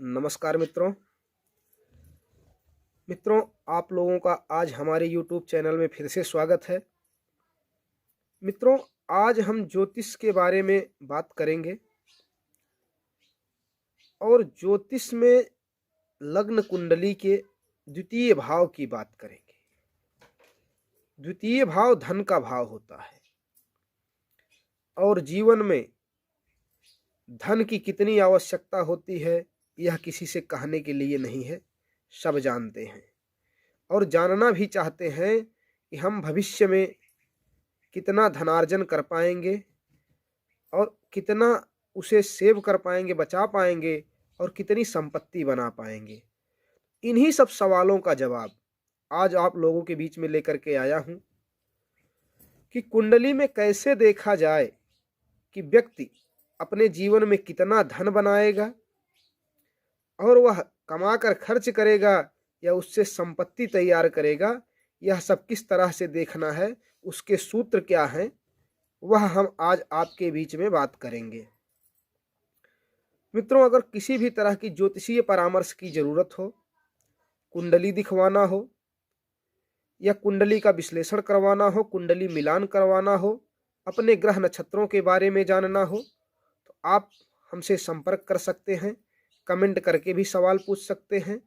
नमस्कार मित्रों। आप लोगों का आज हमारे YouTube चैनल में फिर से स्वागत है। मित्रों, आज हम ज्योतिष के बारे में बात करेंगे और ज्योतिष में लग्न कुंडली के द्वितीय भाव की बात करेंगे। द्वितीय भाव धन का भाव होता है और जीवन में धन की कितनी आवश्यकता होती है यह किसी से कहने के लिए नहीं है, सब जानते हैं और जानना भी चाहते हैं कि हम भविष्य में कितना धनार्जन कर पाएंगे और कितना उसे सेव कर पाएंगे, बचा पाएंगे और कितनी संपत्ति बना पाएंगे। इन्हीं सब सवालों का जवाब आज आप लोगों के बीच में लेकर के आया हूं कि कुंडली में कैसे देखा जाए कि व्यक्ति अपने जीवन में कितना धन बनाएगा और वह कमाकर खर्च करेगा या उससे संपत्ति तैयार करेगा। यह सब किस तरह से देखना है, उसके सूत्र क्या हैं, वह हम आज आपके बीच में बात करेंगे। मित्रों, अगर किसी भी तरह की ज्योतिषीय परामर्श की जरूरत हो, कुंडली दिखवाना हो या कुंडली का विश्लेषण करवाना हो, कुंडली मिलान करवाना हो, अपने ग्रह नक्षत्रों के बारे में जानना हो, तो आप हमसे संपर्क कर सकते हैं। कमेंट करके भी सवाल पूछ सकते हैं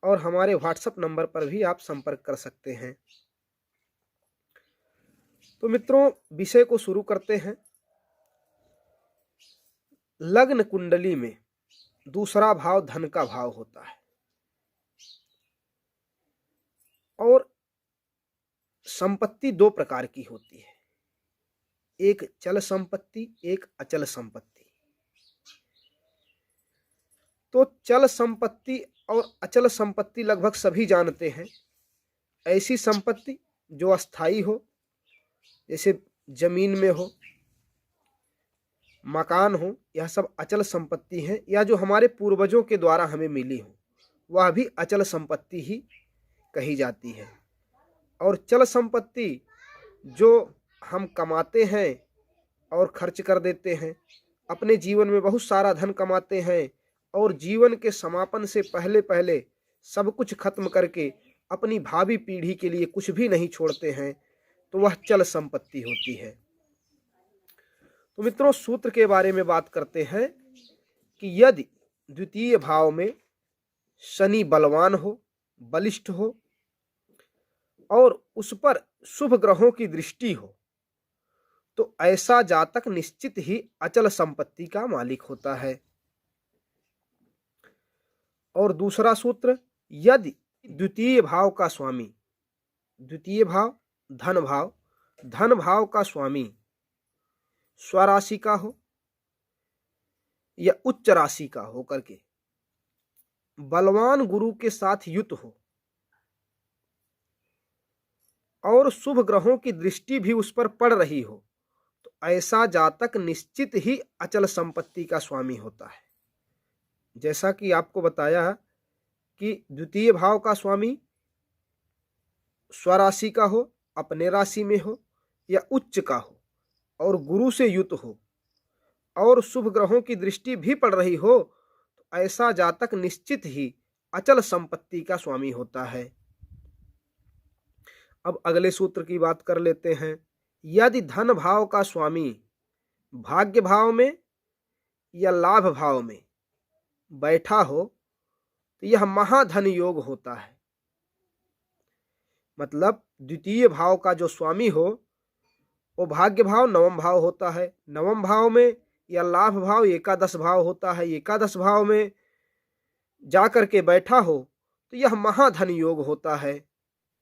और हमारे व्हाट्सएप नंबर पर भी आप संपर्क कर सकते हैं। तो मित्रों, विषय को शुरू करते हैं। लग्न कुंडली में दूसरा भाव धन का भाव होता है और संपत्ति दो प्रकार की होती है, एक चल संपत्ति, एक अचल संपत्ति। तो चल संपत्ति और अचल संपत्ति लगभग सभी जानते हैं। ऐसी संपत्ति जो अस्थाई हो, जैसे जमीन में हो, मकान हो, यह सब अचल संपत्ति है, या जो हमारे पूर्वजों के द्वारा हमें मिली हो, वह भी अचल संपत्ति ही कही जाती है। और चल संपत्ति जो हम कमाते हैं और खर्च कर देते हैं, अपने जीवन में बहुत सारा धन कमाते हैं और जीवन के समापन से पहले पहले सब कुछ खत्म करके अपनी भावी पीढ़ी के लिए कुछ भी नहीं छोड़ते हैं, तो वह चल संपत्ति होती है। तो मित्रों, सूत्र के बारे में बात करते हैं कि यदि द्वितीय भाव में शनि बलवान हो, बलिष्ठ हो और उस पर शुभ ग्रहों की दृष्टि हो, तो ऐसा जातक निश्चित ही अचल संपत्ति का मालिक होता है। और दूसरा सूत्र, यदि द्वितीय भाव का स्वामी, द्वितीय भाव धन भाव का स्वामी स्वराशि का हो या उच्च राशि का हो करके बलवान गुरु के साथ युत हो और शुभ ग्रहों की दृष्टि भी उस पर पड़ रही हो, तो ऐसा जातक निश्चित ही अचल संपत्ति का स्वामी होता है। जैसा कि आपको बताया कि द्वितीय भाव का स्वामी स्वराशि का हो, अपने राशि में हो या उच्च का हो और गुरु से युत हो और शुभ ग्रहों की दृष्टि भी पड़ रही हो, तो ऐसा जातक निश्चित ही अचल संपत्ति का स्वामी होता है। अब अगले सूत्र की बात कर लेते हैं। यदि धन भाव का स्वामी भाग्य भाव में या लाभ भाव में बैठा हो, तो यह महाधन योग होता है। मतलब द्वितीय भाव का जो स्वामी हो वो भाग्य भाव नवम भाव होता है, नवम भाव में या लाभ भाव एकादश भाव होता है, एकादश भाव में जाकर के बैठा हो तो यह महाधन योग होता है।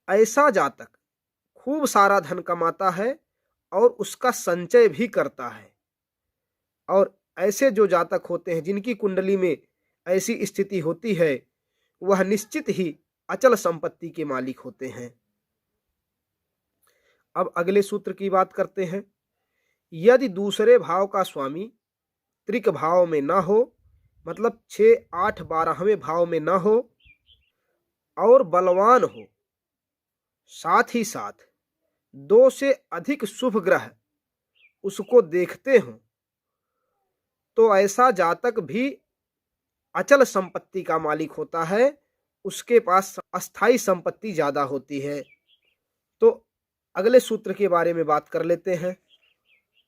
ऐसा जातक खूब सारा धन कमाता है और उसका संचय भी करता है। और ऐसे जो जातक होते हैं जिनकी कुंडली में ऐसी स्थिति होती है, वह निश्चित ही अचल संपत्ति के मालिक होते हैं। अब अगले सूत्र की बात करते हैं। यदि दूसरे भाव का स्वामी त्रिक भाव में ना हो, मतलब 6, 8, 12वें भाव में ना हो और बलवान हो, साथ ही साथ 2 से अधिक शुभ ग्रह उसको देखते हों, तो ऐसा जातक भी अचल संपत्ति का मालिक होता है उसके पास अस्थाई संपत्ति ज़्यादा होती है। तो अगले सूत्र के बारे में बात कर लेते हैं।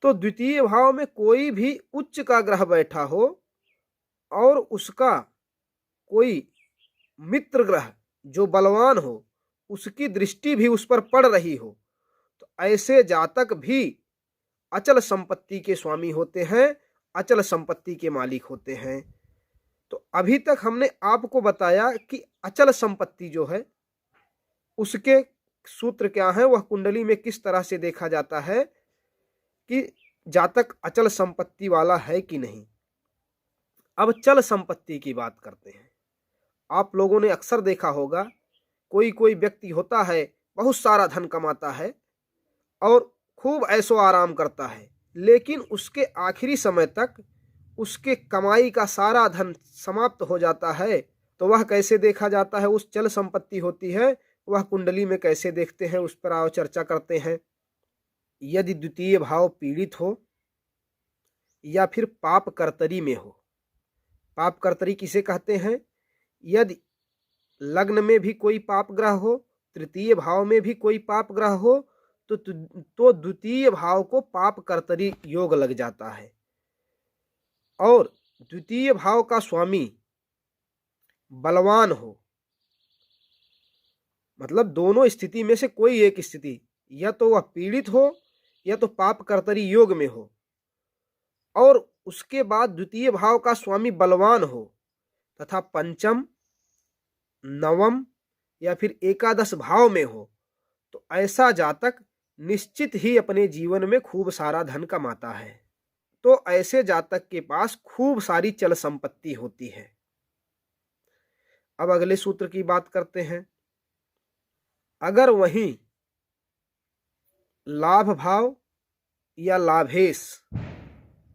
तो द्वितीय भाव में कोई भी उच्च का ग्रह बैठा हो और उसका कोई मित्र ग्रह जो बलवान हो उसकी दृष्टि भी उस पर पड़ रही हो, तो ऐसे जातक भी अचल संपत्ति के स्वामी होते हैं, अचल संपत्ति के मालिक होते हैं। तो अभी तक हमने आपको बताया कि अचल संपत्ति जो है उसके सूत्र क्या है, वह कुंडली में किस तरह से देखा जाता है कि जातक अचल संपत्ति वाला है कि नहीं। अब चल संपत्ति की बात करते हैं। आप लोगों ने अक्सर देखा होगा कोई कोई व्यक्ति होता है बहुत सारा धन कमाता है और खूब ऐशो आराम करता है, लेकिन उसके आखिरी समय तक उसके कमाई का सारा धन समाप्त हो जाता है। तो वह कैसे देखा जाता है, उस चल संपत्ति होती है वह कुंडली में कैसे देखते हैं, उस पर आओ चर्चा करते हैं। यदि द्वितीय भाव पीड़ित हो या फिर पाप कर्तरी में हो। पाप कर्तरी किसे कहते हैं? यदि लग्न में भी कोई पाप ग्रह हो, तृतीय भाव में भी कोई पाप ग्रह हो, तो द्वितीय भाव को पाप कर्तरी योग लग जाता है। और द्वितीय भाव का स्वामी बलवान हो, मतलब दोनों स्थिति में से कोई एक स्थिति, या तो वह पीड़ित हो या तो पाप कर्तरी योग में हो, और उसके बाद द्वितीय भाव का स्वामी बलवान हो तथा पंचम, नवम या फिर एकादश भाव में हो, तो ऐसा जातक निश्चित ही अपने जीवन में खूब सारा धन कमाता है। तो ऐसे जातक के पास खूब सारी चल संपत्ति होती है। अब अगले सूत्र की बात करते हैं। अगर वहीं लाभ भाव या लाभेश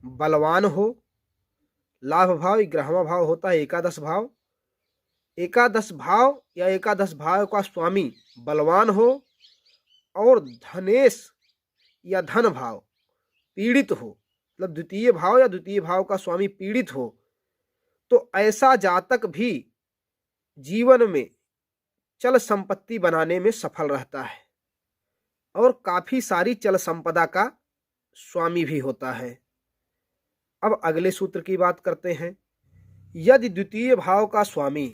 बलवान हो, लाभ भाव 11वां भाव होता है एकादश भाव, एकादश भाव या एकादश भाव का स्वामी बलवान हो और धनेश या धन भाव पीड़ित हो, मतलब द्वितीय भाव या द्वितीय भाव का स्वामी पीड़ित हो, तो ऐसा जातक भी जीवन में चल संपत्ति बनाने में सफल रहता है और काफी सारी चल संपदा का स्वामी भी होता है। अब अगले सूत्र की बात करते हैं। यदि द्वितीय भाव का स्वामी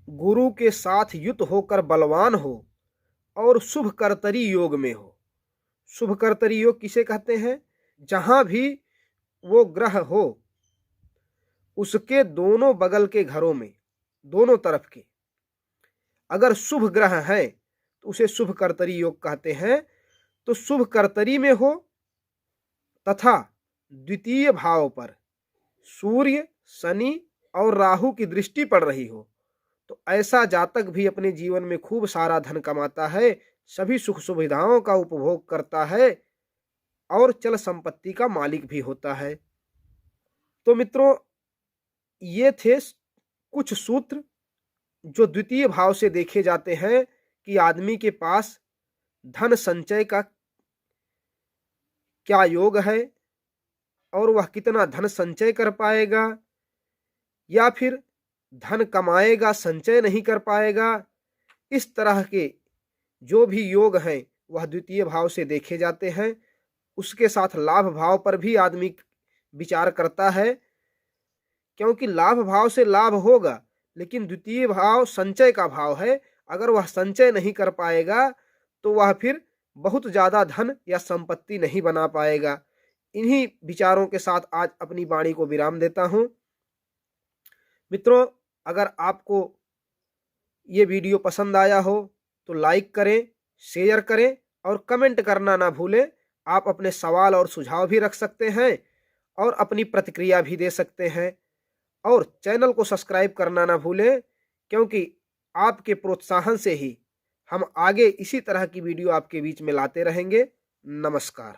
गुरु के साथ युत होकर बलवान हो और शुभ कर्तरी योग में हो। शुभ कर्तरी योग किसे कहते हैं? जहां भी वो ग्रह हो उसके दोनों बगल के घरों में, दोनों तरफ के अगर शुभ ग्रह है तो उसे शुभ कर्तरी योग कहते हैं। तो शुभ कर्तरी में हो तथा द्वितीय भाव पर सूर्य, शनि और राहु की दृष्टि पड़ रही हो, तो ऐसा जातक भी अपने जीवन में खूब सारा धन कमाता है, सभी सुख सुविधाओं का उपभोग करता है और चल संपत्ति का मालिक भी होता है। तो मित्रों, ये थे कुछ सूत्र जो द्वितीय भाव से देखे जाते हैं कि आदमी के पास धन संचय का क्या योग है और वह कितना धन संचय कर पाएगा या फिर धन कमाएगा संचय नहीं कर पाएगा। इस तरह के जो भी योग हैं वह द्वितीय भाव से देखे जाते हैं। उसके साथ लाभ भाव पर भी आदमी विचार करता है, क्योंकि लाभ भाव से लाभ होगा, लेकिन द्वितीय भाव संचय का भाव है। अगर वह संचय नहीं कर पाएगा तो वह फिर बहुत ज़्यादा धन या संपत्ति नहीं बना पाएगा। इन्हीं विचारों के साथ आज अपनी वाणी को विराम देता हूँ। मित्रों, अगर आपको ये वीडियो पसंद आया हो तो लाइक करें, शेयर करें और कमेंट करना ना भूलें। आप अपने सवाल और सुझाव भी रख सकते हैं और अपनी प्रतिक्रिया भी दे सकते हैं, और चैनल को सब्सक्राइब करना ना भूलें, क्योंकि आपके प्रोत्साहन से ही हम आगे इसी तरह की वीडियो आपके बीच में लाते रहेंगे। नमस्कार।